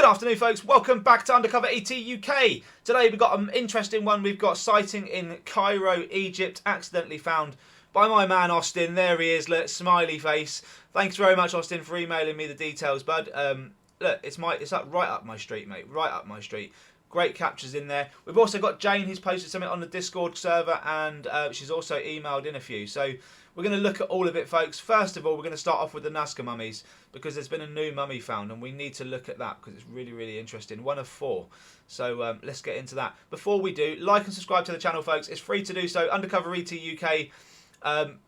Good afternoon, folks. Welcome back to Undercover ET UK. Today we've got an interesting one. We've got a sighting in Cairo, Egypt, accidentally found by my man Austin. There he is, look, smiley face. Thanks very much, Austin, for emailing me the details, bud. Look, it's right up my street, mate. Right up my street. Great captures in there. We've also got Jane, who's posted something on the Discord server, and she's also emailed in a few. So we're going to look at all of it, folks. First of all, we're going to start off with the Nazca mummies, because there's been a new mummy found, and we need to look at that because it's really, really interesting. One of 4. So let's get into that. Before we do, like and subscribe to the channel, folks. It's free to do so. Undercover ET UK.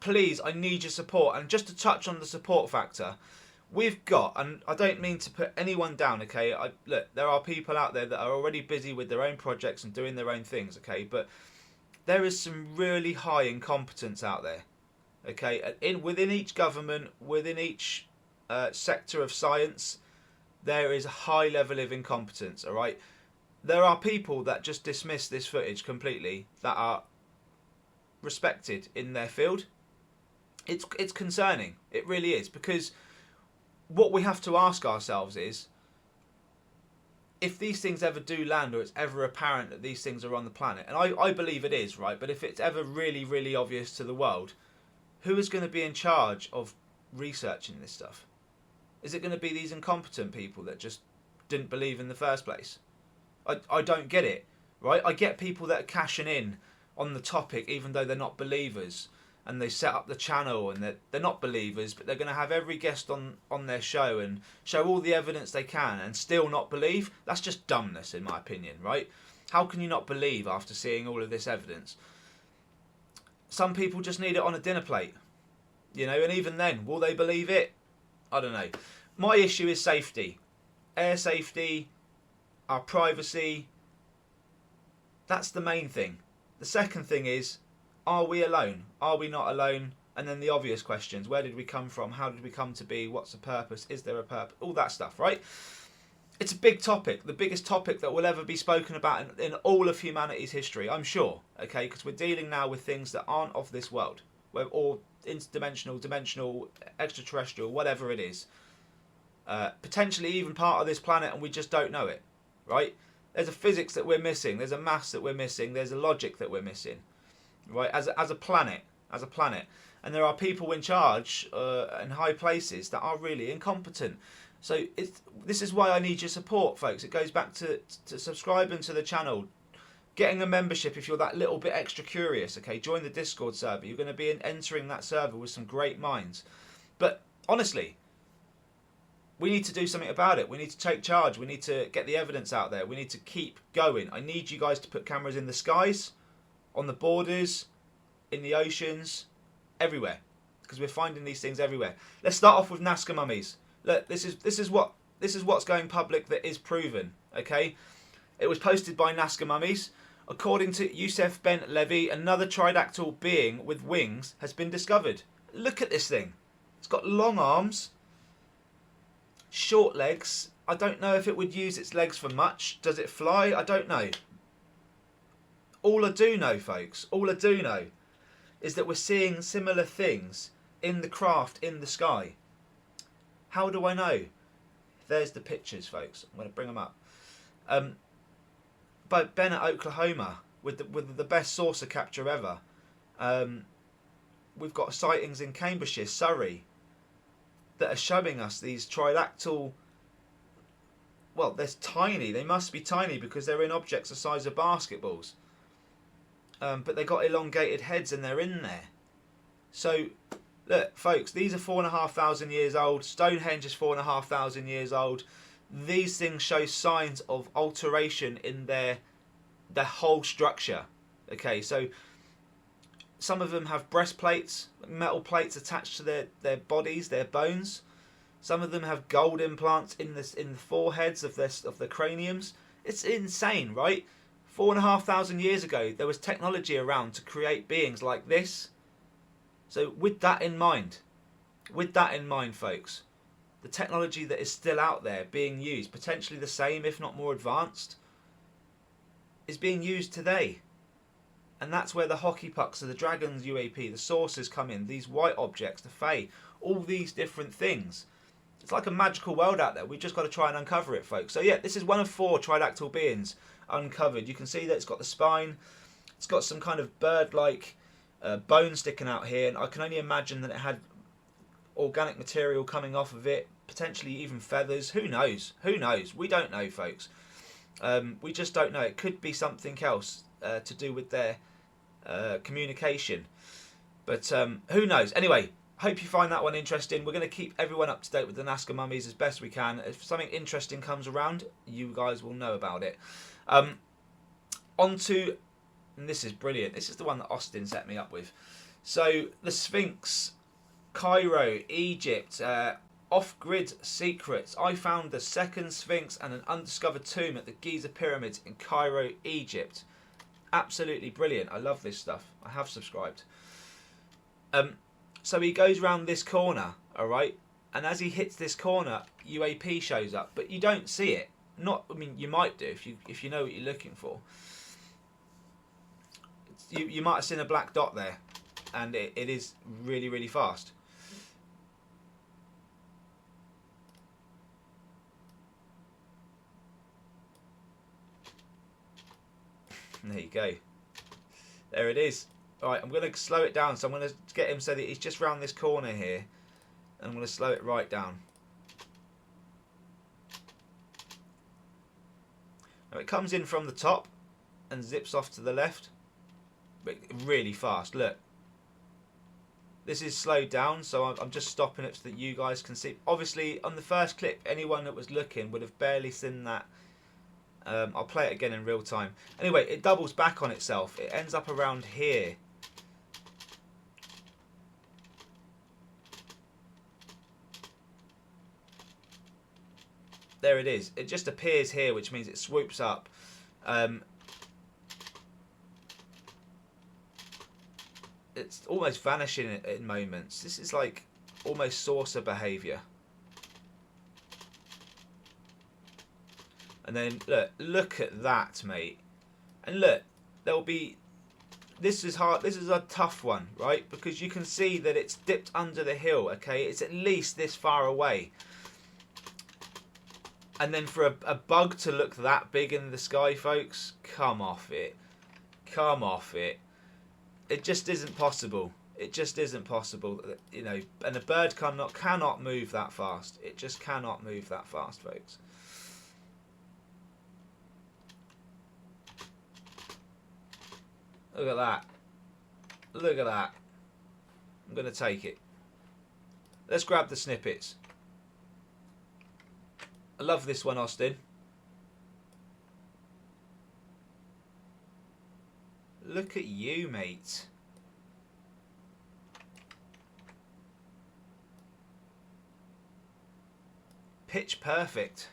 Please, I need your support. And just to touch on the support factor, we've got, and I don't mean to put anyone down, okay? Look, there are people out there that are already busy with their own projects and doing their own things, okay? But there is some really high incompetence out there, okay? Within each government, within each sector of science, there is a high level of incompetence, all right? There are people that just dismiss this footage completely that are respected in their field. It's concerning. It really is, because what we have to ask ourselves is, if these things ever do land, or it's ever apparent that these things are on the planet, and I believe it is, right? But if it's ever really, really obvious to the world, who is going to be in charge of researching this stuff? Is it going to be these incompetent people that just didn't believe in the first place? I don't get it, right? I get people that are cashing in on the topic even though they're not believers, and they set up the channel and they're not believers, but they're going to have every guest on their show and show all the evidence they can and still not believe. That's just dumbness, in my opinion, right? How can you not believe after seeing all of this evidence? Some people just need it on a dinner plate, you know, and even then, will they believe it? I don't know. My issue is safety. Air safety, our privacy. That's the main thing. The second thing is, are we alone? Are we not alone? And then the obvious questions. Where did we come from? How did we come to be? What's the purpose? Is there a purpose? All that stuff, right? It's a big topic. The biggest topic that will ever be spoken about in all of humanity's history, I'm sure. Okay, because we're dealing now with things that aren't of this world. Or interdimensional, dimensional, extraterrestrial, whatever it is. Potentially even part of this planet, and we just don't know it, right? There's a physics that we're missing. There's a maths that we're missing. There's a logic that we're missing. Right, as a planet, and there are people in charge in high places that are really incompetent. So this is why I need your support, folks. It goes back to subscribing to the channel, getting a membership if you're that little bit extra curious. Okay, join the Discord server. You're going to be entering that server with some great minds. But honestly, we need to do something about it. We need to take charge. We need to get the evidence out there. We need to keep going. I need you guys to put cameras in the skies, on the borders, in the oceans, everywhere, because we're finding these things everywhere. Let's start off with Nazca mummies. Look, this is what's going public that is proven. Okay, it was posted by Nazca mummies. According to Yusef Ben Levi, another tridactyl being with wings has been discovered. Look at this thing. It's got long arms, short legs. I don't know if it would use its legs for much. Does it fly? I don't know. All I do know, folks, all I do know is that we're seeing similar things in the craft in the sky. How do I know? There's the pictures, folks. I'm going to bring them up. By Bennett, Oklahoma, with the best saucer capture ever. We've got sightings in Cambridgeshire, Surrey, that are showing us these tridactyl. Well, they're tiny. They must be tiny because they're in objects the size of basketballs. But they got elongated heads and they're in there. So, look, folks, these are 4,500 years old. Stonehenge is 4,500 years old. These things show signs of alteration in their whole structure. Okay, so some of them have breastplates, metal plates attached to their bodies, their bones. Some of them have gold implants in the foreheads of the craniums. It's insane, right? 4,500 years ago, there was technology around to create beings like this. So with that in mind, folks, the technology that is still out there being used, potentially the same, if not more advanced, is being used today. And that's where the hockey pucks of the Dragons UAP, the saucers come in, these white objects, the Fae, all these different things. It's like a magical world out there. We've just got to try and uncover it, folks. So yeah, this is one of 4 tridactyl beings uncovered. You can see that it's got the spine. It's got some kind of bird-like bone sticking out here, and I can only imagine that it had organic material coming off of it, potentially even feathers. Who knows? Who knows? We don't know, folks. We just don't know. It could be something else to do with their communication. But who knows? Anyway, hope you find that one interesting. We're going to keep everyone up to date with the Nazca mummies as best we can. If something interesting comes around, you guys will know about it. On to, and this is brilliant. This is the one that Austin set me up with. So the Sphinx, Cairo, Egypt, off-grid secrets. I found the second Sphinx and an undiscovered tomb at the Giza pyramids in Cairo, Egypt. Absolutely brilliant. I love this stuff. I have subscribed. So he goes round this corner, all right, and as he hits this corner, UAP shows up, but you don't see it. Not, I mean, you might do if you know what you're looking for. You might have seen a black dot there, and it is really, really fast. There you go. There it is. Alright, I'm going to slow it down. So I'm going to get him so that he's just round this corner here. And I'm going to slow it right down. Now it comes in from the top and zips off to the left. But really fast. Look. This is slowed down, so I'm just stopping it so that you guys can see. Obviously, on the first clip, anyone that was looking would have barely seen that. I'll play it again in real time. Anyway, it doubles back on itself. It ends up around here. There it is. It just appears here, which means it swoops up. It's almost vanishing in moments. This is like almost saucer behaviour. And then look at that, mate. And look, there'll be. This is hard. This is a tough one, right? Because you can see that it's dipped under the hill. Okay, it's at least this far away. And then for a bug to look that big in the sky, folks, come off it. Come off it. It just isn't possible. It just isn't possible. You know, and a bird cannot move that fast. It just cannot move that fast, folks. Look at that. Look at that. I'm going to take it. Let's grab the snippets. I love this one, Austin. Look at you, mate. Pitch perfect.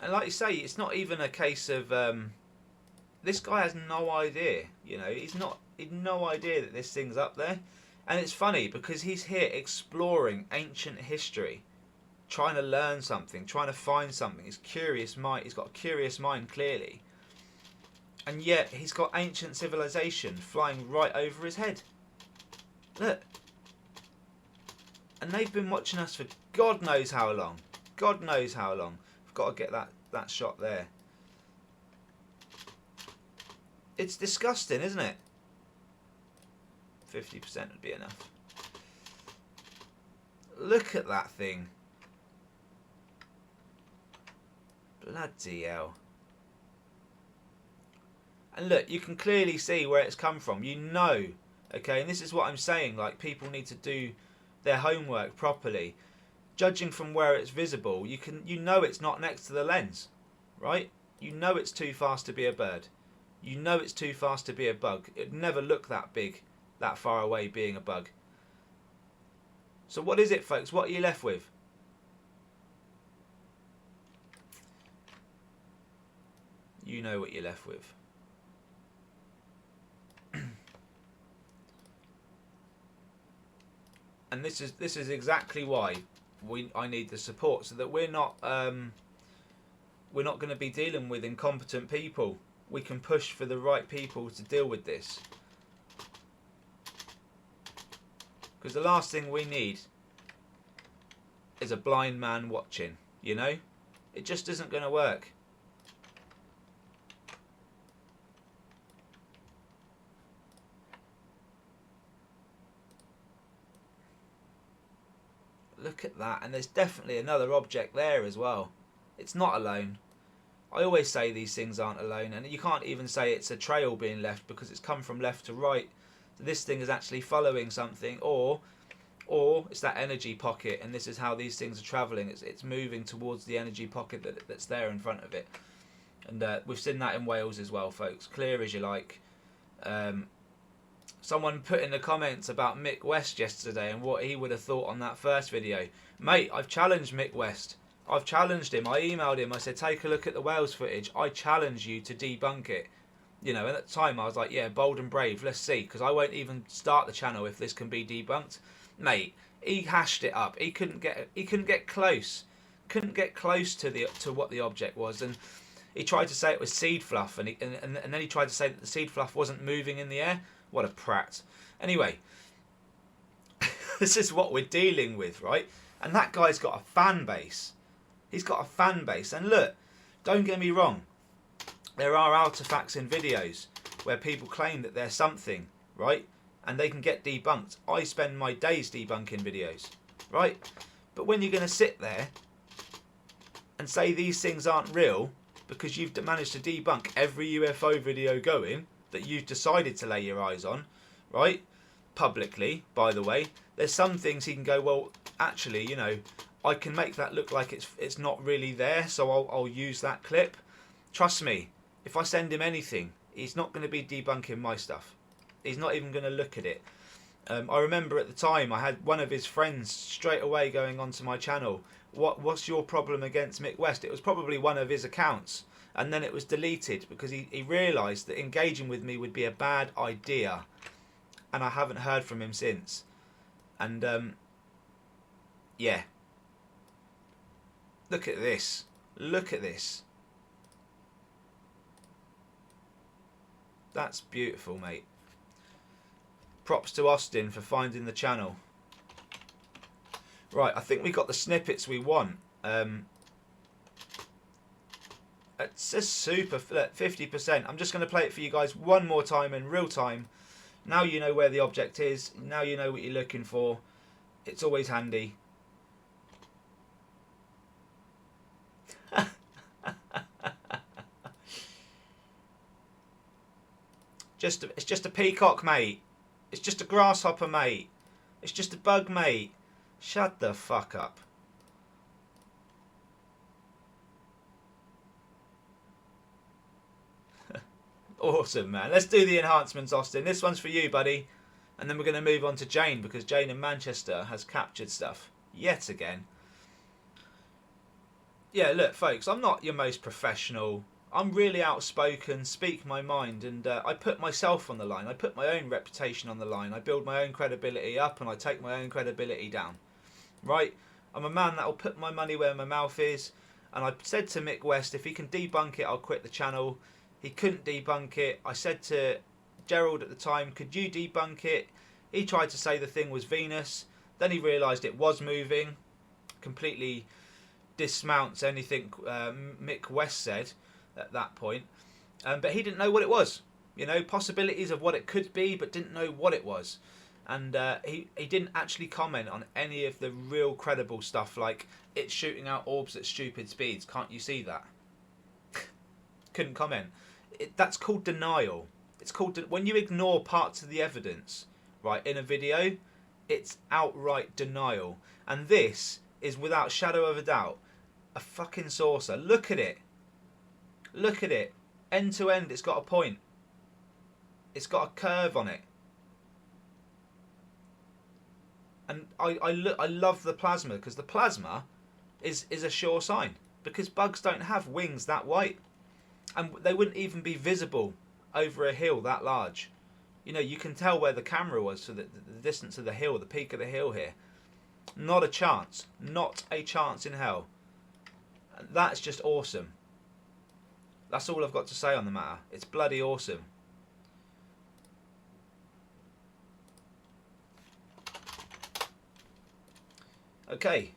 And like you say, it's not even a case of this guy has no idea. You know, he's no idea that this thing's up there. And it's funny because he's here exploring ancient history, trying to learn something, trying to find something. He's curious mind. He's got a curious mind, clearly. And yet he's got ancient civilization flying right over his head. Look. And they've been watching us for God knows how long. God knows how long. Got to get that shot there. It's disgusting, isn't it? 50% would be enough. Look at that thing. Bloody hell. And look, you can clearly see where it's come from. You know, okay, and this is what I'm saying, like people need to do their homework properly. Judging from where it's visible, you know it's not next to the lens, right? You know it's too fast to be a bird. You know it's too fast to be a bug. It'd never look that big, that far away being a bug. So what is it, folks? What are you left with? You know what you're left with. And this is exactly why I need the support, so that we're not going to be dealing with incompetent people. We can push for the right people to deal with this. Because the last thing we need is a blind man watching, you know? It just isn't going to work. Look at that, and there's definitely another object there as well. It's not alone. I always say these things aren't alone, and you can't even say it's a trail being left because it's come from left to right. So this thing is actually following something, or it's that energy pocket, and this is how these things are travelling. It's moving towards the energy pocket that's there in front of it. And we've seen that in Wales as well, folks. Clear as you like. Someone put in the comments about Mick West yesterday and what he would have thought on that first video. Mate, I've challenged Mick West. I've challenged him. I emailed him. I said, take a look at the Wales footage. I challenge you to debunk it. You know, and at the time I was like, yeah, bold and brave. Let's see, because I won't even start the channel if this can be debunked. Mate, he hashed it up. He couldn't get close. Couldn't get close to what the object was, and he tried to say it was seed fluff, and then he tried to say that the seed fluff wasn't moving in the air. What a prat. Anyway, this is what we're dealing with, right? And that guy's got a fan base. He's got a fan base. And look, don't get me wrong. There are artifacts in videos where people claim that there's something, right? And they can get debunked. I spend my days debunking videos, right? But when you're going to sit there and say these things aren't real because you've managed to debunk every UFO video going that you've decided to lay your eyes on, right? Publicly, by the way, there's some things he can go, well, actually, you know, I can make that look like it's not really there, so I'll use that clip. Trust me, if I send him anything, he's not going to be debunking my stuff. He's not even going to look at it. I remember at the time I had one of his friends straight away going onto my channel. What's your problem against Mick West? It was probably one of his accounts, and then it was deleted because he realised that engaging with me would be a bad idea, and I haven't heard from him since. And yeah, look at this. Look at this. That's beautiful, mate. Props to Austin for finding the channel. Right, I think we got the snippets we want. It's a super 50%. I'm just going to play it for you guys one more time in real time. Now you know where the object is. Now you know what you're looking for. It's always handy. It's just a peacock, mate. It's just a grasshopper, mate. It's just a bug, mate. Shut the fuck up. Awesome, man. Let's do the enhancements, Austin. This one's for you, buddy. And then we're going to move on to Jane, because Jane in Manchester has captured stuff yet again. Yeah, look, folks, I'm not your most professional. I'm really outspoken, speak my mind, and I put myself on the line. I put my own reputation on the line. I build my own credibility up, and I take my own credibility down. Right? I'm a man that will put my money where my mouth is, and I said to Mick West, if he can debunk it, I'll quit the channel. He couldn't debunk it. I said to Gerald at the time, could you debunk it? He tried to say the thing was Venus. Then he realised it was moving. Completely dismounts anything Mick West said at that point. But he didn't know what it was. You know, possibilities of what it could be, but didn't know what it was. And he didn't actually comment on any of the real credible stuff, like it's shooting out orbs at stupid speeds. Can't you see that? Couldn't comment. That's called denial. It's called when you ignore parts of the evidence, right, in a video, it's outright denial. And this is, without shadow of a doubt, a fucking saucer. Look at it. Look at it. End to end, it's got a point. It's got a curve on it. And I love the plasma, because the plasma is a sure sign, because bugs don't have wings that white, and they wouldn't even be visible over a hill that large. You know, you can tell where the camera was, so the distance of the hill, the peak of the hill here. Not a chance. Not a chance in hell. And that's just awesome. That's all I've got to say on the matter. It's bloody awesome. Okay.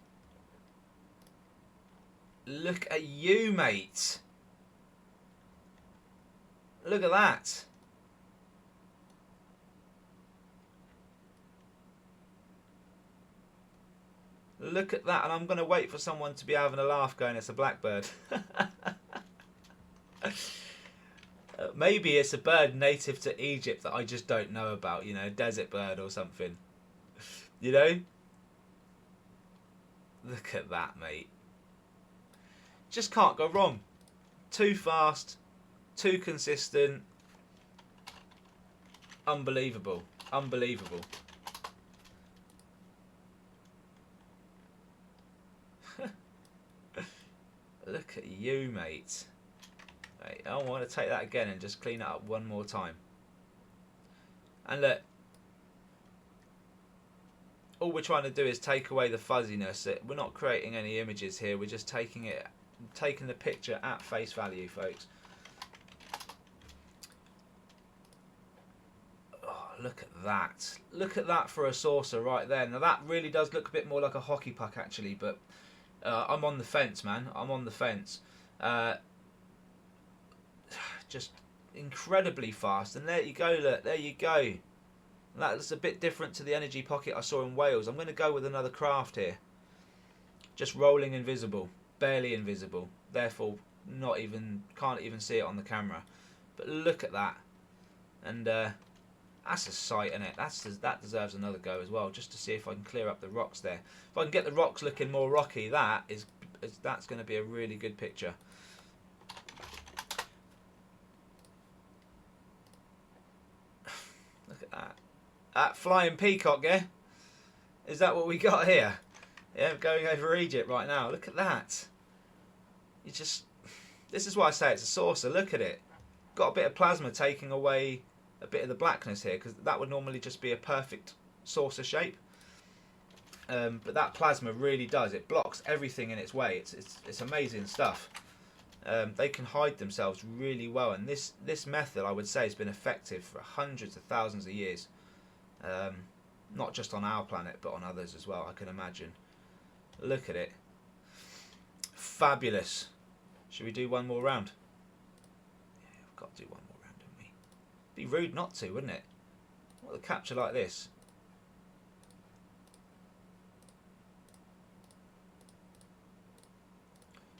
Look at you, mate. Look at that. Look at that. And I'm going to wait for someone to be having a laugh going, it's a blackbird. Maybe it's a bird native to Egypt that I just don't know about. You know, a desert bird or something. You know? Look at that, mate. Just can't go wrong. Too fast, too consistent. Unbelievable. Unbelievable. Look at you, mate. Right, I want to take that again and just clean it up one more time. And look, all we're trying to do is take away the fuzziness. We're not creating any images here. We're just taking the picture at face value, folks. Oh, look at that. Look at that for a saucer right there. Now that really does look a bit more like a hockey puck actually, but I'm on the fence, man. I'm on the fence. Just incredibly fast. And there you go, look. There you go. That's a bit different to the energy pocket I saw in Wales. I'm going to go with another craft here. Just rolling invisible. Barely invisible. Therefore, can't even see it on the camera. But look at that. And that's a sight, isn't it? That deserves another go as well, just to see if I can clear up the rocks there. If I can get the rocks looking more rocky, that's going to be a really good picture. Look at that. That flying peacock, yeah? Is that what we got here? Yeah, going over Egypt right now. Look at that. This is why I say it's a saucer. Look at it. Got a bit of plasma taking away a bit of the blackness here, because that would normally just be a perfect saucer shape. But that plasma really does. It blocks everything in its way. It's amazing stuff. They can hide themselves really well, and this method, I would say, has been effective for hundreds of thousands of years. Not just on our planet, but on others as well, I can imagine. Look at it. Fabulous. Should we do one more round? Yeah, we've got to do one more round, don't we? Be rude not to, wouldn't it? What a capture like this.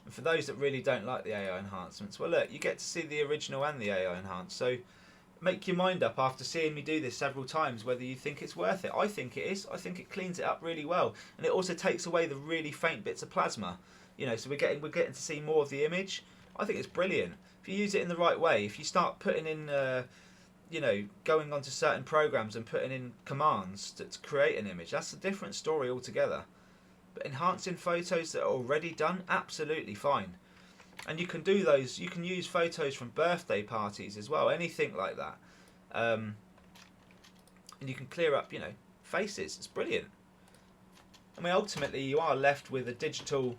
And for those that really don't like the AI enhancements, well look, you get to see the original and the AI enhanced, so make your mind up after seeing me do this several times whether you think it's worth it. I think it is. I think it cleans it up really well, and it also takes away the really faint bits of plasma. You know, so we're getting to see more of the image. I think it's brilliant. If you use it in the right way, if you start putting in, you know, going onto certain programs and putting in commands to create an image, that's a different story altogether. But enhancing photos that are already done, absolutely fine. And you can do those. You can use photos from birthday parties as well, anything like that. And you can clear up, you know, faces. It's brilliant. I mean, ultimately, you are left with a digital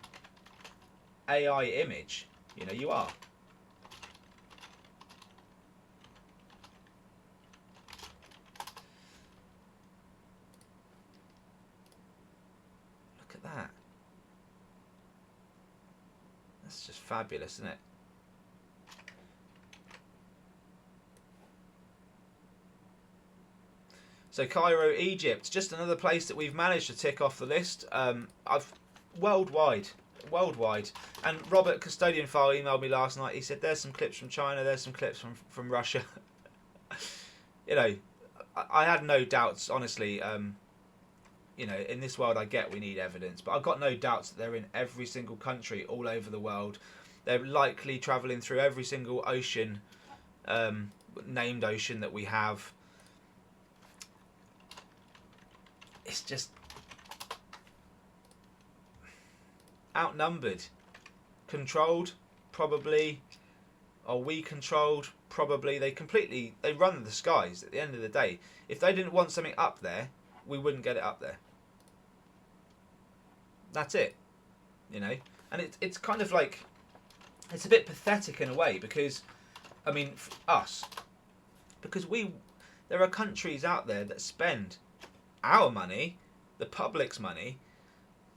AI image. You know, you are. Look at that. That's just fabulous, isn't it? So Cairo, Egypt, just another place that we've managed to tick off the list. Worldwide. And Robert Custodian File emailed me last night. He said there's some clips from China, there's some clips from Russia. You know, I had no doubts, honestly. You know, in this world I get we need evidence, but I've got no doubts that they're in every single country all over the world. They're likely travelling through every single ocean, named ocean that we have. It's just outnumbered. Controlled, probably. Are we controlled? Probably. They run the skies at the end of the day. If they didn't want something up there, we wouldn't get it up there. That's it. You know? And it's kind of like, it's a bit pathetic in a way, because, I mean, us, because there are countries out there that spend our money, the public's money,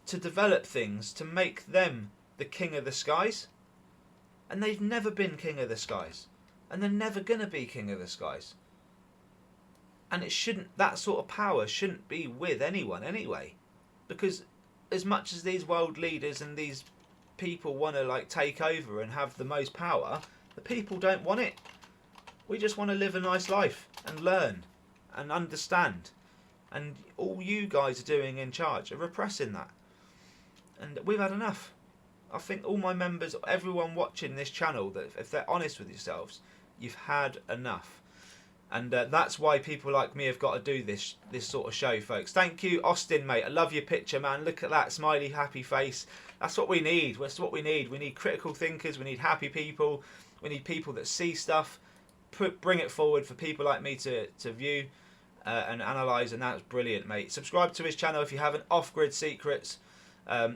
to develop things to make them the king of the skies. And they've never been king of the skies. And they're never going to be king of the skies. And it shouldn't, that sort of power shouldn't be with anyone anyway. Because as much as these world leaders and these people want to like take over and have the most power, the people don't want it. We just want to live a nice life and learn and understand. And all you guys are doing in charge are repressing that. And we've had enough. I think all my members, everyone watching this channel, that if they're honest with yourselves, you've had enough. And that's why people like me have got to do this sort of show, folks. Thank you, Austin, mate. I love your picture, man. Look at that smiley, happy face. That's what we need. That's what we need. We need critical thinkers. We need happy people. We need people that see stuff, bring it forward for people like me to view and analyse. And that's brilliant, mate. Subscribe to his channel if you haven't. Off-Grid Secrets.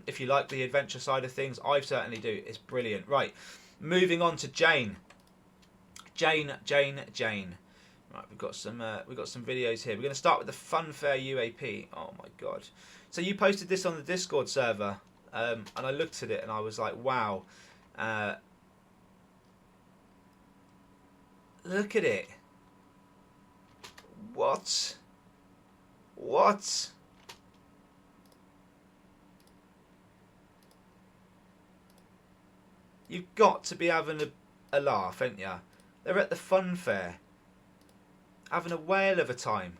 If you like the adventure side of things, I certainly do. It's brilliant. Right, moving on to Jane. Jane. Right, we've got some videos here. We're going to start with the Funfair UAP. Oh my god! So you posted this on the Discord server, and I looked at it and I was like, wow. Look at it. What? You've got to be having a laugh, ain't ya? They're at the Funfair, having a whale of a time.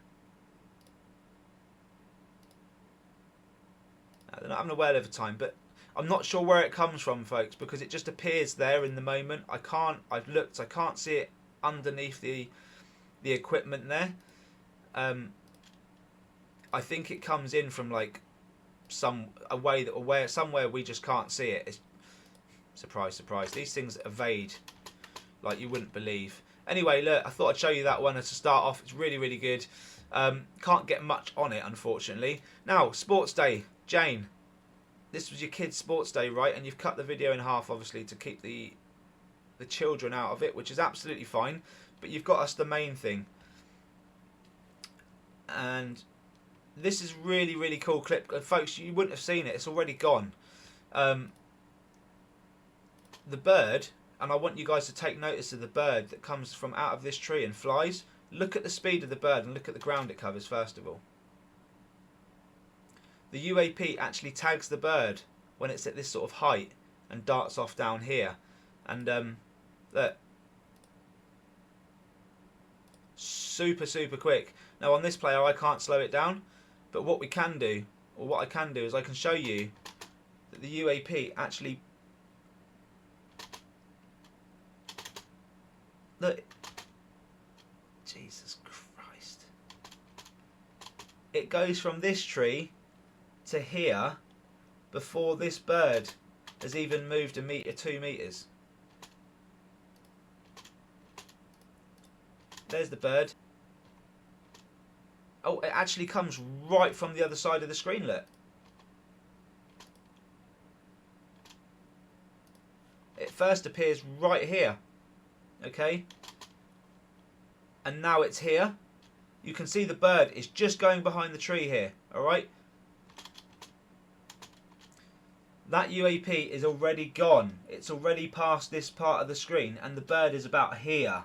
No, they're not having a whale of a time, but I'm not sure where it comes from, folks, because it just appears there in the moment. I've looked, I can't see it underneath the equipment there. I think it comes in from like somewhere we just can't see it. It's, surprise, surprise. These things evade like you wouldn't believe. Anyway, look, I thought I'd show you that one as to start off. It's really, really good. Can't get much on it, unfortunately. Now, sports day. Jane, this was your kid's sports day, right? And you've cut the video in half, obviously, to keep the children out of it, which is absolutely fine. But you've got us the main thing. And this is really, really cool clip. Folks, you wouldn't have seen it. It's already gone. The bird, and I want you guys to take notice of the bird that comes from out of this tree and flies. Look at the speed of the bird and look at the ground it covers, first of all. The UAP actually tags the bird when it's at this sort of height and darts off down here. And look. Super, super quick. Now on this player I can't slow it down, but what we can do, or what I can do, is I can show you that the UAP actually, look, Jesus Christ, it goes from this tree to here before this bird has even moved a metre, 2 metres. There's the bird. Oh, it actually comes right from the other side of the screen, look. It first appears right here. Okay? And now it's here. You can see the bird is just going behind the tree here. Alright? That UAP is already gone. It's already past this part of the screen and the bird is about here.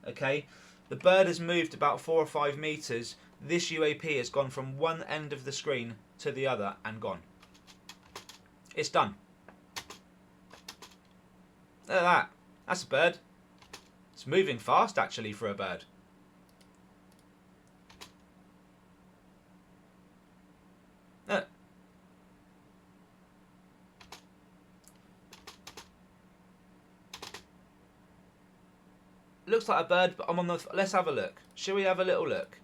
Okay? The bird has moved about 4 or 5 metres. This UAP has gone from one end of the screen to the other and gone. It's done. Look at that. That's a bird. It's moving fast actually for a bird. Look. Looks like a bird, but I'm on the... Let's have a look. Shall we have a little look?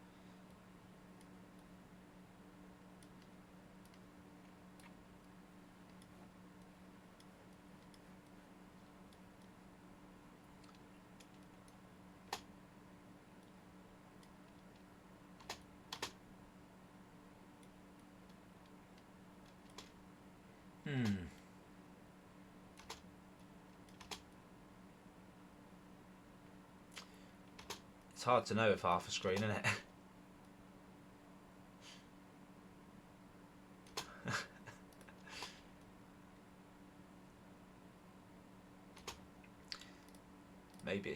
It's hard to know with half a screen, isn't it?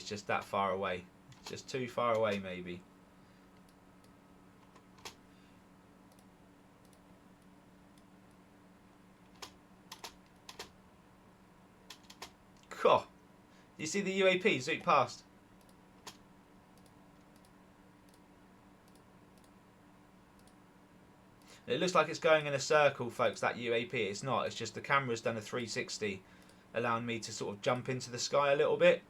it's just that far away. It's just too far away, maybe. Cool. You see the UAP zoom past? It looks like it's going in a circle, folks, that UAP. It's not. It's just the camera's done a 360, allowing me to sort of jump into the sky a little bit,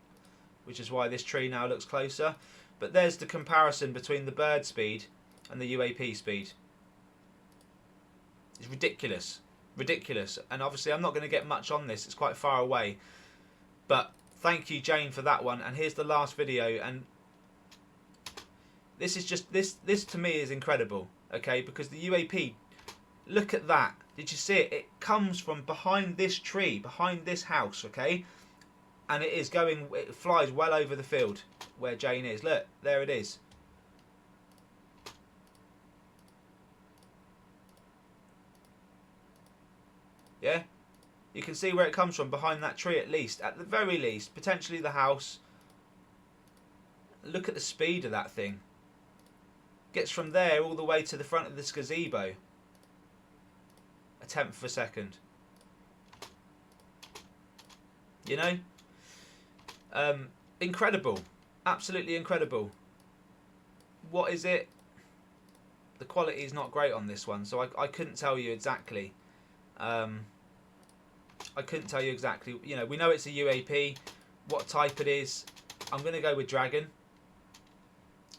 which is why this tree now looks closer. But there's the comparison between the bird speed and the UAP speed. It's ridiculous. Ridiculous. And obviously I'm not going to get much on this. It's quite far away. But thank you, Jane, for that one. And here's the last video. And this is just, this to me is incredible. Okay, because the UAP, look at that. Did you see it? It comes from behind this tree, behind this house, okay? And it is going, it flies well over the field where Jane is. Look, there it is. Yeah? You can see where it comes from, behind that tree at least. At the very least, potentially the house. Look at the speed of that thing. Gets from there all the way to the front of this gazebo. A tenth of a second. You know? Incredible. Absolutely incredible. What is it? The quality is not great on this one, so I couldn't tell you exactly. I couldn't tell you exactly. You know, we know it's a UAP. What type it is. I'm going to go with Dragon.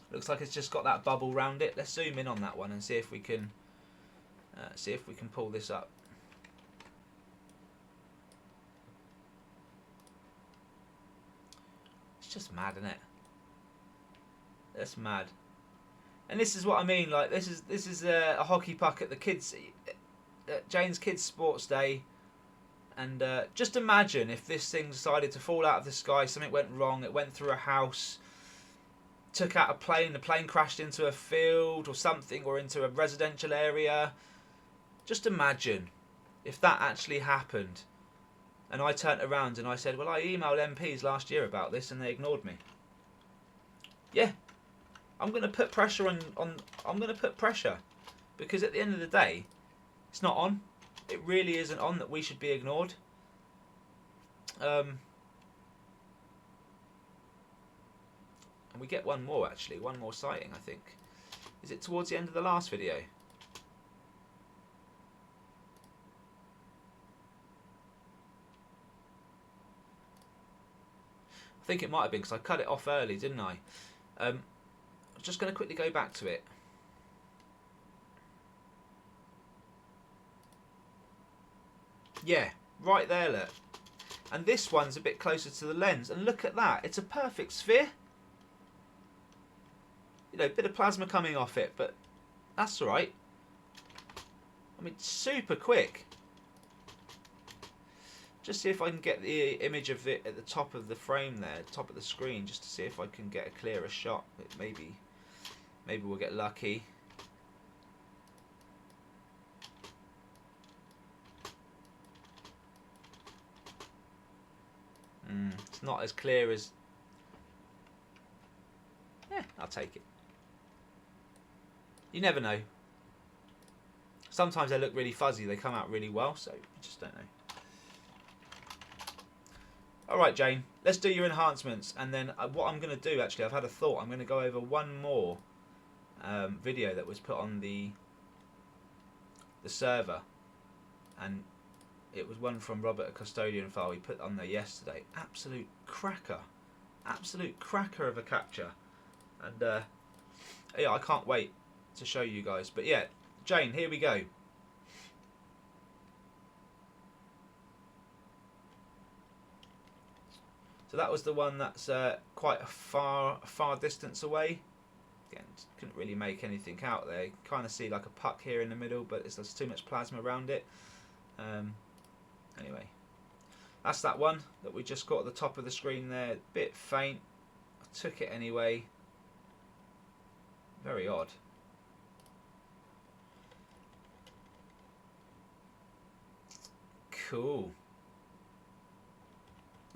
Looks like it's just got that bubble round it. Let's zoom in on that one and see if we can pull this up. It's just mad, isn't it? That's mad. And this is what I mean. Like this is a hockey puck at the kids, Jane's kids' sports day. And just imagine if this thing decided to fall out of the sky. Something went wrong. It went through a house. Took out a plane, the plane crashed into a field or something, or into a residential area. Just imagine if that actually happened and I turned around and I said, well, I emailed MPs last year about this and they ignored me. Yeah, I'm going to put pressure on I'm going to put pressure, because at the end of the day, it's not on. It really isn't on that we should be ignored. And we get one more, actually. One more sighting, I think. Is it towards the end of the last video? I think it might have been, because I cut it off early, didn't I? I'm just going to quickly go back to it. Yeah, right there, look. And this one's a bit closer to the lens. And look at that. It's a perfect sphere. You know, a bit of plasma coming off it, but that's all right. I mean, super quick. Just see if I can get the image of it at the top of the frame there, top of the screen, just to see if I can get a clearer shot. Maybe we'll get lucky. It's not as clear as... Yeah, I'll take it. You never know. Sometimes they look really fuzzy, they come out really well, so you just don't know. Alright, Jane, let's do your enhancements, and then what I'm going to do, actually, I've had a thought. I'm going to go over one more video that was put on the server, and it was one from Robert, a custodian file we put on there yesterday. Absolute cracker of a capture, and yeah, I can't wait to show you guys. But yeah, Jane, here we go. So that was the one that's quite a far distance away. Again, couldn't really make anything out there. You kind of see like a puck here in the middle, but there's too much plasma around it. Anyway, that's that one that we just got at the top of the screen there. A bit faint. I took it anyway. Very odd. Cool.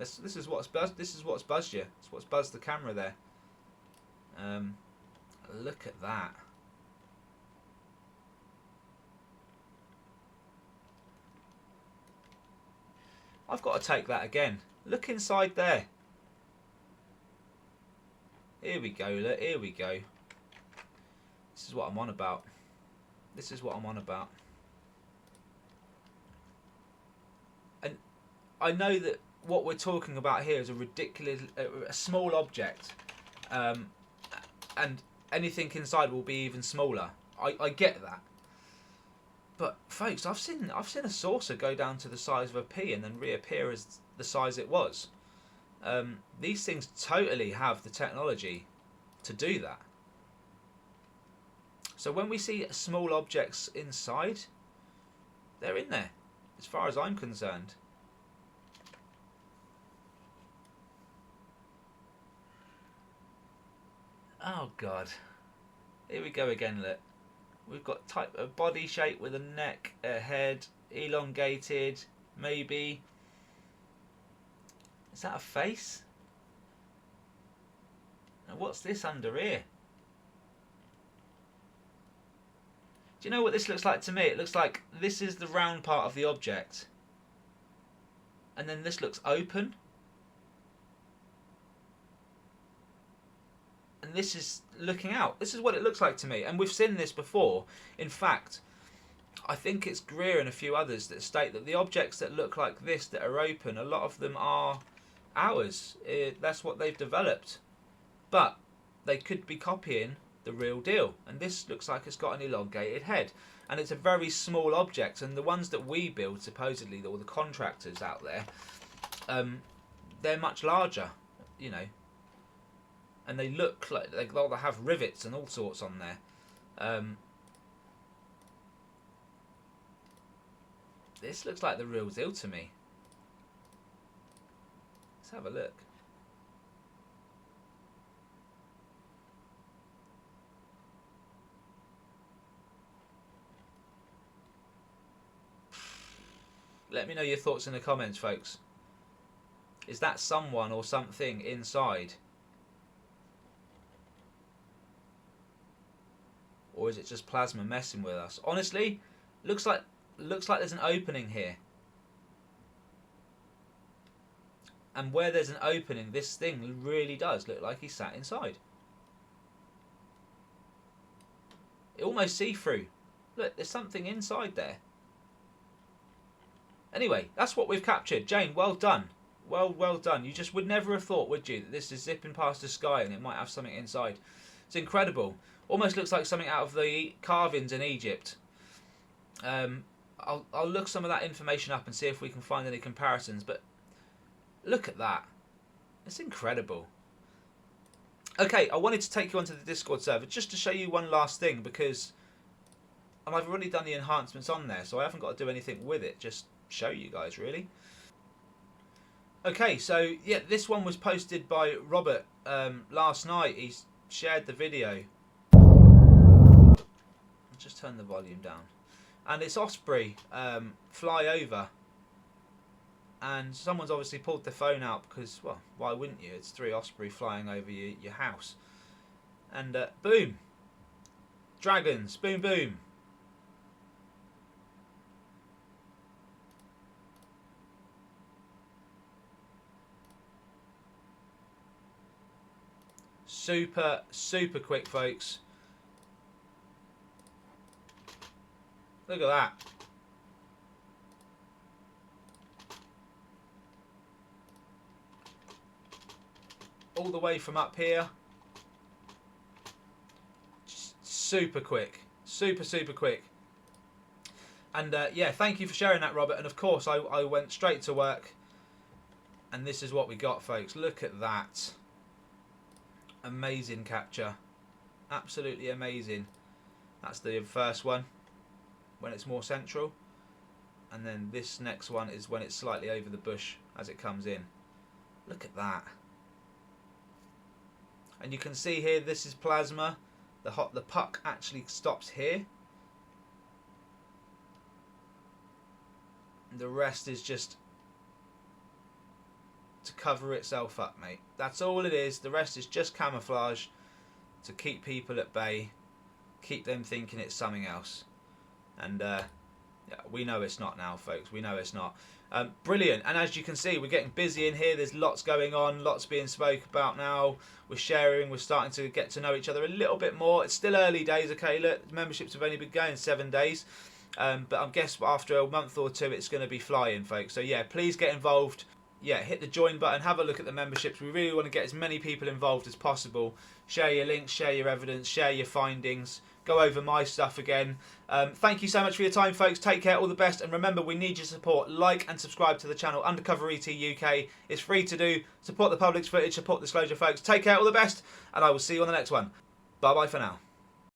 This is what's buzzed. This is what's buzzed you. It's what's buzzed the camera there. Look at that. I've got to take that again. Look inside there. Here we go. Look, here we go. This is what I'm on about. This is what I'm on about. And I know that what we're talking about here is a ridiculous, a small object, and anything inside will be even smaller. I get that. But folks, I've seen a saucer go down to the size of a pea and then reappear as the size it was. These things totally have the technology to do that. So when we see small objects inside, they're in there, as far as I'm concerned. Oh God, here we go again. Look, we've got type of body shape with a neck, a head, elongated, maybe. Is that a face? And what's this under here? Do you know what this looks like to me? It looks like this is the round part of the object, and then this looks open, and this is looking out. This is what it looks like to me, and we've seen this before. In fact, I think it's Greer and a few others that state that the objects that look like this, that are open, a lot of them are ours. That's what they've developed, but they could be copying the real deal. And this looks like it's got an elongated head, and it's a very small object, and the ones that we build, supposedly, all the contractors out there, they're much larger, you know, and they look like they'll have rivets and all sorts on there. This looks like the real deal to me. Let's have a look. Let me know your thoughts in the comments, folks. Is that someone or something inside? Or is it just plasma messing with us? Honestly, looks like there's an opening here. And where there's an opening, this thing really does look like he's sat inside. It almost see-through. Look, there's something inside there. Anyway, that's what we've captured. Jane, well done. Well done. You just would never have thought, would you, that this is zipping past the sky and it might have something inside. It's incredible. Almost looks like something out of the carvings in Egypt. I'll look some of that information up and see if we can find any comparisons. But look at that. It's incredible. Okay, I wanted to take you onto the Discord server just to show you one last thing, because I've already done the enhancements on there, so I haven't got to do anything with it. Just show you guys, really. Okay, so yeah, this one was posted by Robert last night. He's shared the video. I'll just turn the volume down. And it's Osprey fly over. And someone's obviously pulled their phone out because, well, why wouldn't you? It's 3 Osprey flying over your house. And boom. Dragons. Boom, boom. Super, super quick, folks. Look at that. All the way from up here. Just super quick. Super, super quick. And yeah, thank you for sharing that, Robert. And of course, I went straight to work. And this is what we got, folks. Look at that. Amazing capture. Absolutely amazing. That's the first one, when it's more central. And then this next one is when it's slightly over the bush as it comes in. Look at that. And you can see here, this is plasma. The puck actually stops here. And the rest is just to cover itself up, mate. That's all it is. The rest is just camouflage to keep people at bay, keep them thinking it's something else. And yeah, we know it's not now, folks. We know it's not. Brilliant. And as you can see, we're getting busy in here. There's lots going on, lots being spoke about now. We're sharing, we're starting to get to know each other a little bit more. It's still early days, okay? Look, memberships have only been going 7 days. But I guess after a month or two, it's going to be flying, folks. So yeah, please get involved. Yeah, hit the join button, have a look at the memberships. We really want to get as many people involved as possible. Share your links, share your evidence, share your findings. Go over my stuff again. Thank you so much for your time, folks. Take care, all the best. And remember, we need your support. Like and subscribe to the channel, Undercover ET UK. It's free to do. Support the public's footage, support disclosure, folks. Take care, all the best. And I will see you on the next one. Bye-bye for now.